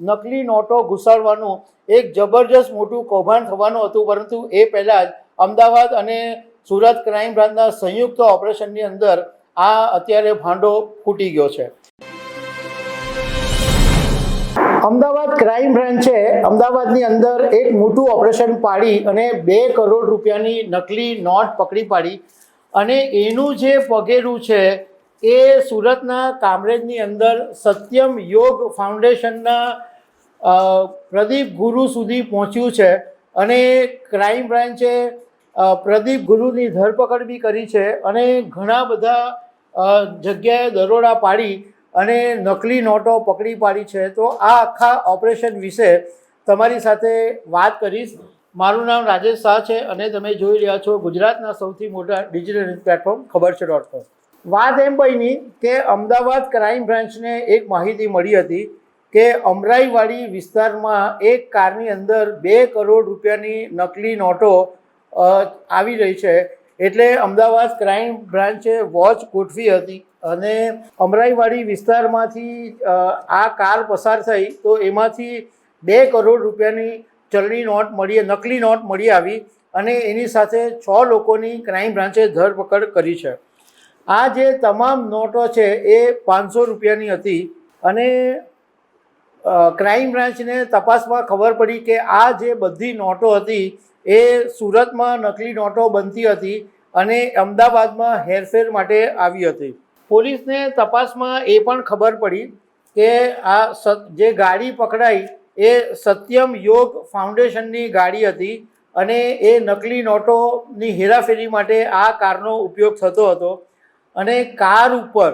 નકલી નોટો ઘુસાડવાનું એક જબરજસ્ત મોટું કૌભાંડ થવાનું હતું, પરંતુ એ પહેલાં જ અમદાવાદ અને સુરત ક્રાઇમ બ્રાન્ચના સંયુક્ત ઓપરેશનની અંદર આ અત્યારે ભાંડો ફૂટી ગયો છે. અમદાવાદ ક્રાઇમ બ્રાન્ચે અમદાવાદની અંદર એક મોટું ઓપરેશન પાડી અને 2 કરોડ રૂપિયાની નકલી નોટ પકડી પાડી અને એનું જે પગેરું છે એ સુરતના કામરેજની અંદર સત્યમ યોગ ફાઉન્ડેશનના પ્રદીપ ગુરુ સુધી પહોંચ્યું છે અને ક્રાઇમ બ્રાન્ચે પ્રદીપ ગુરુની ધરપકડ બી કરી છે અને ઘણા બધા જગ્યાએ દરોડા પાડી અને નકલી નોટો પકડી પાડી છે. તો આ આખા ઓપરેશન વિશે તમારી સાથે વાત કરીશ. મારું નામ રાજેશ શાહ છે અને તમે જોઈ રહ્યા છો ગુજરાતના સૌથી મોટા ડિજિટલ ન્યૂઝ પ્લેટફોર્મ ખબરછે.com. વાત એમ બની કે અમદાવાદ ક્રાઇમ બ્રાન્ચને એક માહિતી મળી હતી કે અમરાઈવાડી વિસ્તારમાં એક કારની અંદર 2 કરોડ રૂપિયાની નકલી નોટો આવી રહી છે. એટલે અમદાવાદ ક્રાઇમ બ્રાન્ચે વોચ ગોઠવી હતી અને અમરાઈવાડી વિસ્તારમાંથી આ કાર પસાર થઈ તો એમાંથી 2 કરોડ રૂપિયાની ચલણી નોટ નકલી નોટ મળી આવી અને એની સાથે 6 લોકોની ક્રાઇમ બ્રાન્ચે ધરપકડ કરી છે. આ જે તમામ નોટો છે એ 500 રૂપિયાની હતી અને ક્રાઇમ બ્રાન્ચને તપાસમાં ખબર પડી કે આ જે બધી નોટો હતી એ સુરતમાં નકલી નોટો બનતી હતી અને અમદાવાદમાં હેરફેર માટે આવી હતી. પોલીસને તપાસમાં એ પણ ખબર પડી કે આ જે ગાડી પકડાઈ એ સત્યમ યોગ ફાઉન્ડેશનની ગાડી હતી અને એ નકલી નોટોની હેરાફેરી માટે આ કારનો ઉપયોગ થતો હતો અને કાર ઉપર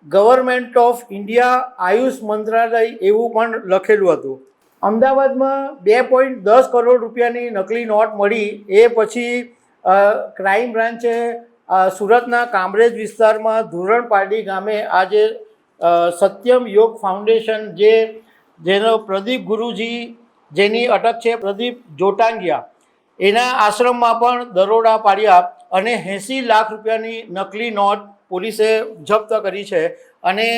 ગવર્મેન્ટ ઓફ ઇન્ડિયા આયુષ મંત્રાલય એવું પણ લખેલું હતું. અમદાવાદમાં 2.10 કરોડ રૂપિયાની નકલી નોટ મળી એ પછી ક્રાઇમ બ્રાન્ચે સુરતના કામરેજ વિસ્તારમાં ધોરણપાડી ગામે આ જે સત્યમ યોગ ફાઉન્ડેશન જેનો પ્રદીપ ગુરુજી જેની અટક છે પ્રદીપ જોટાંગિયા એના આશ્રમમાં પણ દરોડા પાડ્યા અને 80 લાખ રૂપિયાની નકલી નોટ પોલીસે જપ્ત કરી છે અને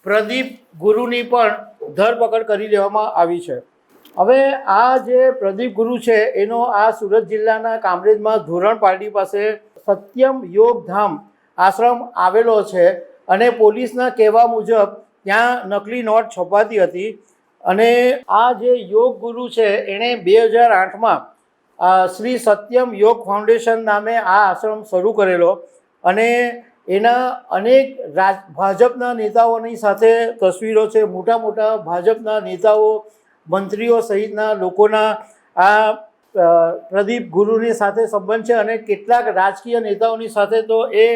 પ્રદીપ ગુરુની પણ ધરપકડ કરી લેવામાં આવી છે. હવે આ જે પ્રદીપ ગુરુ છે એનો આ સુરત જિલ્લાના કામરેજમાં ધોરણપાડી પાસે સત્યમ યોગ ધામ આશ્રમ આવેલો છે અને પોલીસના કહેવા મુજબ ત્યાં નકલી નોટ છપાતી હતી અને આ જે યોગ ગુરુ છે એણે 2008માં શ્રી સત્યમ યોગ ફાઉન્ડેશન નામે આ આશ્રમ શરૂ કરેલો અને એના અનેક ભાજપના નેતાઓની સાથે તસવીરો છે. મોટા મોટા ભાજપના નેતાઓ મંત્રીઓ સહિતના લોકોના આ પ્રદીપ ગુરુની સાથે સંબંધ છે અને કેટલાક રાજકીય નેતાઓની સાથે તો એ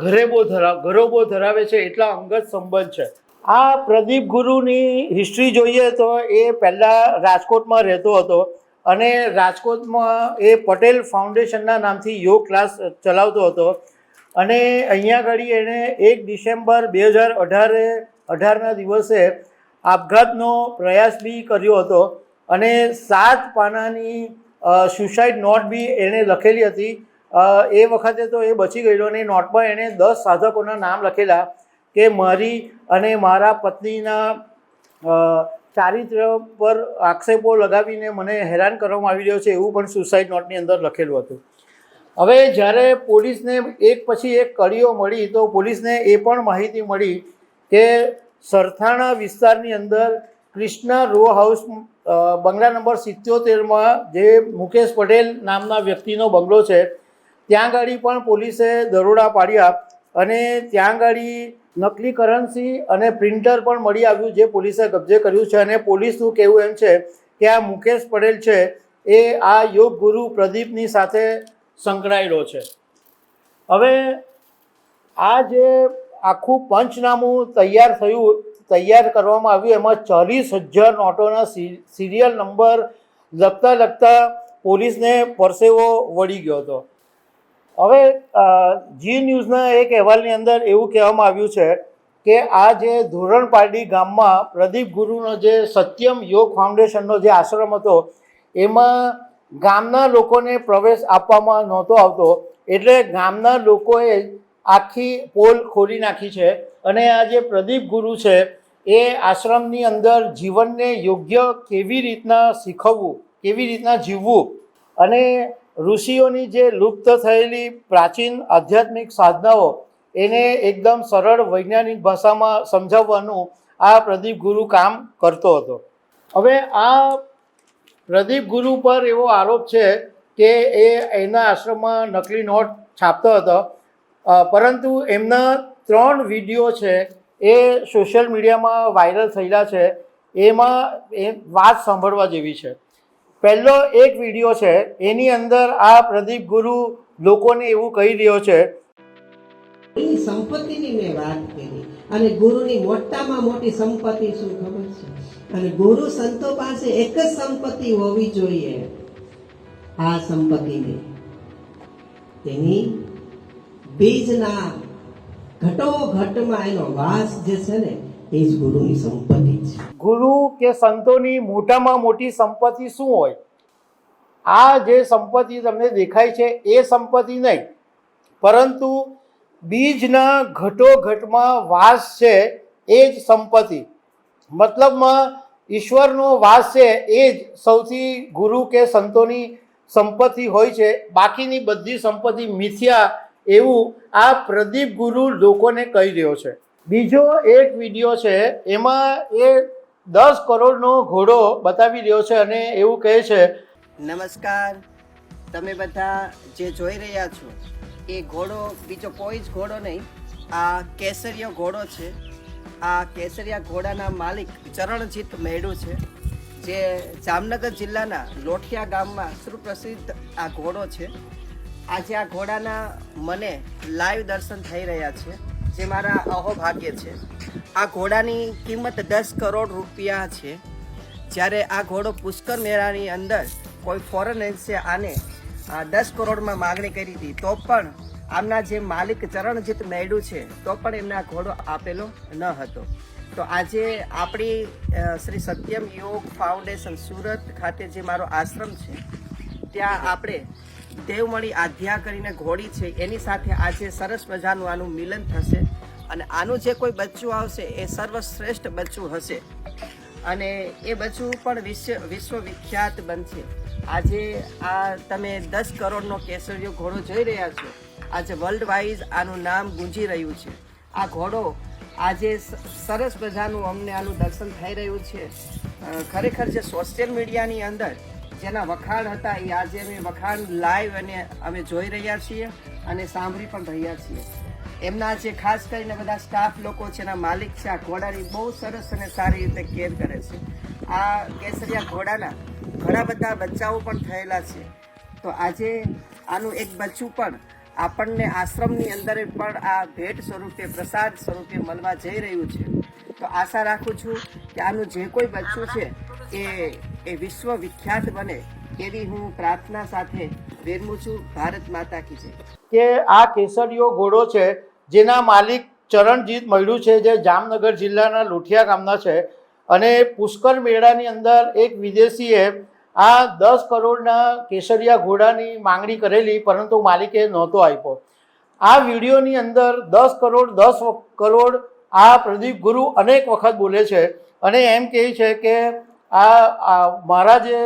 ઘરોબો ધરાવે છે એટલા અંગત સંબંધ છે. આ પ્રદીપ ગુરુની હિસ્ટ્રી જોઈએ તો એ પહેલાં રાજકોટમાં રહેતો હતો અને રાજકોટમાં એ પટેલ ફાઉન્ડેશનના નામથી યોગ ક્લાસ ચલાવતો હતો અને અહીંયા આગળ એણે 1 ડિસેમ્બર 2018ના દિવસે આપઘાતનો પ્રયાસ બી કર્યો હતો અને 7 પાનાની સુસાઇડ નોટ બી એણે લખેલી હતી. એ વખતે તો એ બચી ગયેલો અને નોટમાં એણે 10 સાધકોના નામ લખેલા કે મારી અને મારા પત્નીના ચારિત્ર્ય પર આક્ષેપો લગાવીને મને હેરાન કરવામાં આવી રહ્યો છે એવું પણ સુસાઇડ નોટની અંદર લખેલું હતું. હવે જ્યારે પોલીસને એક પછી એક કડીઓ મળી તો પોલીસને એ પણ માહિતી મળી કે સરથાણા વિસ્તારની અંદર કૃષ્ણા રો હાઉસ બંગલા નંબર 77માં જે મુકેશ પટેલ નામના વ્યક્તિનો બંગલો છે ત્યાં ગાડી પણ પોલીસે દરોડા પાડ્યા અને ત્યાં ગાડી નકલી કરન્સી અને પ્રિન્ટર પણ મળી આવ્યું જે પોલીસે કબજે કર્યું છે અને પોલીસનું કહેવું એમ છે કે આ મુકેશ પટેલ છે એ આ યોગ ગુરુ પ્રદીપની સાથે સંકળાયેલો છે. હવે આ જે આખું પંચનામું તૈયાર કરવામાં આવ્યું એમાં 40,000 નોટોના સિરિયલ નંબર લખતા પોલીસને પરસેવો વળી ગયો હતો. હવે જી ન્યૂઝના એક અહેવાલની અંદર એવું કહેવામાં આવ્યું છે કે આ જે ધોરણપાડી ગામમાં પ્રદીપ ગુરુનો જે સત્યમ યોગ ફાઉન્ડેશનનો જે આશ્રમ હતો એમાં ગામના લોકોને પ્રવેશ આપવામાં નહોતો આવતો એટલે ગામના લોકોએ આખી પોલ ખોલી નાખી છે અને આ જે પ્રદીપ ગુરુ છે એ આશ્રમની અંદર જીવનને યોગ્ય કેવી રીતના શીખવવું, કેવી રીતના જીવવું અને ઋષિઓની જે લુપ્ત થયેલી પ્રાચીન આધ્યાત્મિક સાધનાઓ એને એકદમ સરળ વૈજ્ઞાનિક ભાષામાં સમજાવવાનું આ પ્રદીપ ગુરુ કામ કરતો હતો. હવે આ પ્રદીપ ગુરુ પર એવો આરોપ છે કે એના આશ્રમમાં નકલી નોટ છાપતો હતો, પરંતુ એમના 3 વિડીયો છે એ સોશિયલ મીડિયામાં વાયરલ થયેલા છે. એમાં એ વાત સાંભળવા જેવી છે. પહેલો એક વિડીયો છે, એની અંદર આ પ્રદીપ ગુરુ લોકોને એવું કહી રહ્યો છે, એની સંપત્તિની મેં વાત કરી અને ગુરુની મોટામાં મોટી સંપત્તિ શું ખબર છે? અને ગુરુ સંતો પાસે એક જ સંપત્તિ હોવી જોઈએ, આ સંપત્તિને તેની બીજના ઘટોઘટમાં એનો વાસ જે છે ને એ જ ગુરુની સંપત્તિ છે. ગુરુ કે સંતોની મોટામાં મોટી સંપત્તિ શું હોય? આ જે સંપત્તિ તમને દેખાય છે એ સંપત્તિ નહીં, પરંતુ બીજના ઘટોઘટમાં વાસ છે એ જ સંપત્તિ. મતલબમાં ઈશ્વરનો વાસ છે એ જ સૌથી ગુરુ કે સંતોની સંપત્તિ હોય છે. બાકીની બધી સંપત્તિ મિથ્યા, એવું આ પ્રદીપ ગુરુ લોકોને કહી રહ્યો છે. બીજો એક વિડીયો છે, એમાં એ 10 કરોડનો ઘોડો બતાવી રહ્યો છે અને એવું કહે છે, નમસ્કાર, તમે બધા જે જોઈ રહ્યા છો એ ઘોડો બીજો કોઈ જ ઘોડો નહીં, આ કેસરિયો ઘોડો છે. આ કેસરિયા ઘોડાના માલિક ચરણજીત મેડુ છે, જે જામનગર જિલ્લાના લોઠિયા ગામમાં સુપ્રસિદ્ધ આ ઘોડો છે. આજે આ ઘોડાના મને લાઈવ દર્શન થઈ રહ્યા છે, જે મારા અહોભાગ્ય છે. આ ઘોડાની કિંમત 10 કરોડ રૂપિયા છે. જ્યારે આ ઘોડો પુષ્કર મેળાની અંદર કોઈ ફોરેનર્સે આને 10 કરોડમાં માગણી કરી હતી, તો પણ આમના જે માલિક ચરણજીત મેડુ છે તો પણ એમને આ ઘોડો આપેલો ન હતો. તો આજે આપણી શ્રી સત્યમ યોગ ફાઉન્ડેશન સુરત ખાતે જે મારો આશ્રમ છે, ત્યાં આપણે દેવમણી આધ્યા કરીને ઘોડી છે, એની સાથે આજે સરસ મજાનું આનું મિલન થશે અને આનું જે કોઈ બચ્ચું આવશે એ સર્વશ્રેષ્ઠ બચ્ચું હશે અને એ બચ્ચું પણ વિશ્વવિખ્યાત બનશે. આજે આ તમે 10 કરોડનો કેસરિયો ઘોડો જોઈ રહ્યા છો, આજે વર્લ્ડ વાઇઝ આનું નામ ગુંજી રહ્યું છે. આ ઘોડો આજે સરસ મજાનું અમને આનું દર્શન થઈ રહ્યું છે. ખરેખર જે સોશિયલ મીડિયાની અંદર જેના વખાણ હતા એ આજે અમે વખાણ લાઈવ અને અમે જોઈ રહ્યા છીએ અને સાંભળી પણ રહ્યા છીએ. એમના જે ખાસ કરીને બધા સ્ટાફ લોકો છે, એના માલિક છે, આ ઘોડાની બહુ સરસ અને સારી રીતે કેર કરે છે. આ કેસરિયા ઘોડાના ઘણા બધા બચ્ચાઓ પણ થયેલા છે. તો આજે આનું એક બચ્ચું પણ આપણને આશ્રમની અંદર પણ આ ભેટ સ્વરૂપે, પ્રસાદ સ્વરૂપે મળવા જઈ રહ્યું છે. તો આશા રાખું છું કે આનું જે કોઈ બચ્ચું છે એ વિશ્વવિખ્યાત બને, એવી હું પ્રાર્થના સાથે વિરમું છું. ભારત માતા કી જય. કે આ કેસરિયો ઘોડો છે, જેના માલિક ચરણજીત મેડુ છે, જે જામનગર જિલ્લાના લોઠિયા ગામના છે, અને પુષ્કર મેળાની અંદર એક વિદેશીએ આ 10 કરોડના કેસરિયા ઘોડાની માંગણી કરેલી, પરંતુ માલિકે નહોતો આપ્યો. આ વિડીયોની અંદર 10 કરોડ 10 કરોડ આ પ્રદીપ ગુરુ અનેક વખત બોલે છે અને એમ કહે છે કે આ મારા જે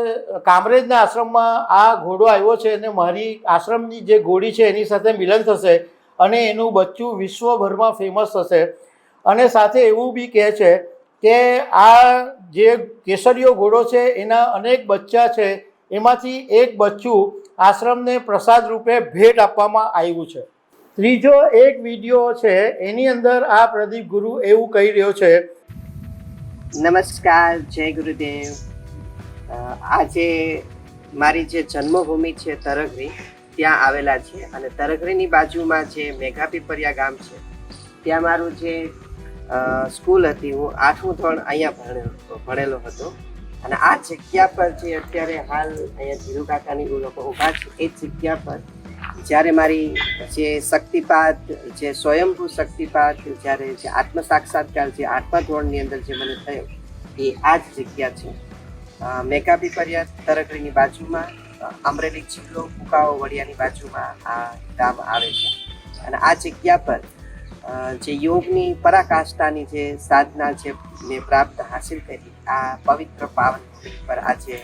કામરેજના આશ્રમમાં આ ઘોડો આવ્યો છે અને મારી આશ્રમની જે ઘોડી છે એની સાથે મિલન થશે અને એનું બચ્ચું વિશ્વભરમાં ફેમસ થશે. અને સાથે એવું બી કહે છે કે આ જે કેસરિયો ઘોડો છે એના અનેક બચ્ચા છે, એમાંથી એક બચ્ચું આશ્રમને પ્રસાદ રૂપે ભેટ આપવામાં આવ્યું છે. ત્રીજો એક વિડીયો છે, એની અંદર આ પ્રદીપ ગુરુ એવું કહી રહ્યો છે, નમસ્કાર, જય ગુરુદેવ. આજે મારી જે જન્મભૂમિ છે તરઘરી, ત્યાં આવેલા છે અને તરઘરીની બાજુમાં જે મેઘાપીપરિયા ગામ છે, ત્યાં મારું જે સ્કૂલ હતી, હું 8મું ધોરણ અહીંયા ભણેલો હતો. અને આ જગ્યા પર જે અત્યારે હાલ અહીંયા ધીરુ કાકાની લોકો ઊભા છે, એ જગ્યા પર જ્યારે મારી જે શક્તિપાત, જે સ્વયંભૂ શક્તિપાત, જ્યારે જે આત્મ સાક્ષાત્કાર જે 8મા ધોરણની અંદર જે મને થયો, એ આ જ જગ્યા છે. મેઘાપીપરિયા તરઘરીની બાજુમાં, અમરેલી જિલ્લો, કુકાઓ વડિયાની બાજુમાં આ ગામ આવે છે. અને આ જગ્યા પર જે યોગની પરાકાષ્ઠાની જે સાધના જે મેં પ્રાપ્ત હાસિલ કરી આ પવિત્ર પાવન ભૂમિ પર આજે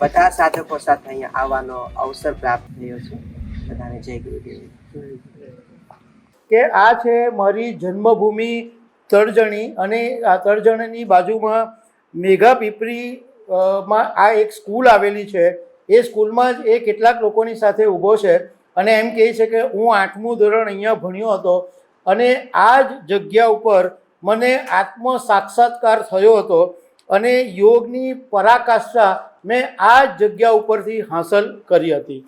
બધા સાધકો સાથે અહીંયા આવવાનો અવસર પ્રાપ્ત થયો છે. બધાને જય ગુરુદેવ. કે આ છે મારી જન્મભૂમિ તળજણી, અને આ તળજણીની બાજુમાં મેઘા પીપરી માં આ એક સ્કૂલ આવેલી છે. એ સ્કૂલમાં જ એ કેટલાક લોકોની સાથે ઊભો છે અને એમ કહે છે કે હું 8મું ધોરણ અહીંયા ભણ્યો હતો અને આ જ જગ્યા ઉપર મને આત્મ સાક્ષાત્કાર થયો હતો અને યોગની પરાકાષ્ઠા મેં આ જ જગ્યા ઉપરથી હાંસલ કરી હતી.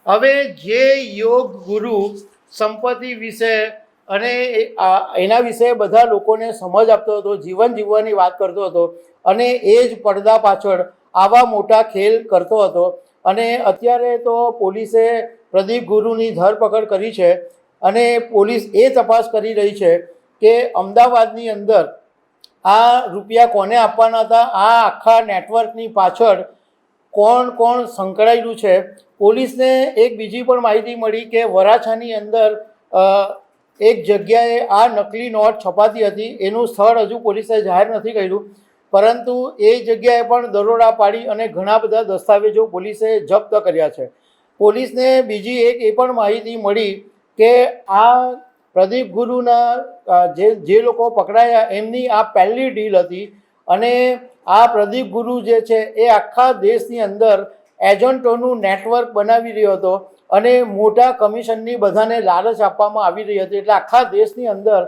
હવે જે યોગ ગુરુ સંપત્તિ વિશે અને એના વિશે બધા લોકોને સમજ આપતો હતો, જીવન જીવવાની વાત કરતો હતો અને એ જ પડદા પાછળ આવા મોટા ખેલ કરતો હતો. અને અત્યારે તો પોલીસે પ્રદીપ ગુરુની ધરપકડ કરી છે અને પોલીસ એ તપાસ કરી રહી છે કે અમદાવાદની અંદર આ રૂપિયા કોને આપવાના હતા, આ આખા નેટવર્કની પાછળ કોણ કોણ સંકળાયેલું છે. પોલીસને એક બીજી પણ માહિતી મળી કે વરાછાની અંદર એક જગ્યાએ આ નકલી નોટ છપાતી હતી. એનું સ્થળ હજુ પોલીસે જાહેર નથી કર્યું, પરંતુ એ જગ્યાએ પણ દરોડા પાડી અને ઘણા બધા દસ્તાવેજો પોલીસે જપ્ત કર્યા છે. પોલીસને બીજી એક એ પણ માહિતી મળી કે આ પ્રદીપ ગુરુના જે લોકો પકડાયા એમની આ પહેલી ડીલ હતી અને આ પ્રદીપ ગુરુ જે છે એ આખા દેશની અંદર એજન્ટોનું નેટવર્ક બનાવી રહ્યો હતો અને મોટા કમિશનની બધાને લાલચ આપવામાં આવી રહી હતી. એટલે આખા દેશની અંદર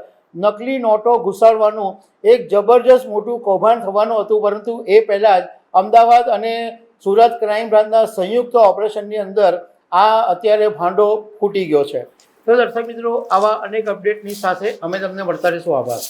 નકલી નોટો ઘુસાડવાનું એક જબરજસ્ત મોટું કૌભાંડ થવાનું હતું. પરંતુ એ પહેલાં જ અમદાવાદ અને સુરત ક્રાઇમ બ્રાન્ચના સંયુક્ત ઓપરેશનની અંદર આ અત્યારે ભાંડો ફૂટી ગયો છે. તો દર્શક મિત્રો, આવા અનેક અપડેટની સાથે અમે તમને મળતા રહીશું. આભાર.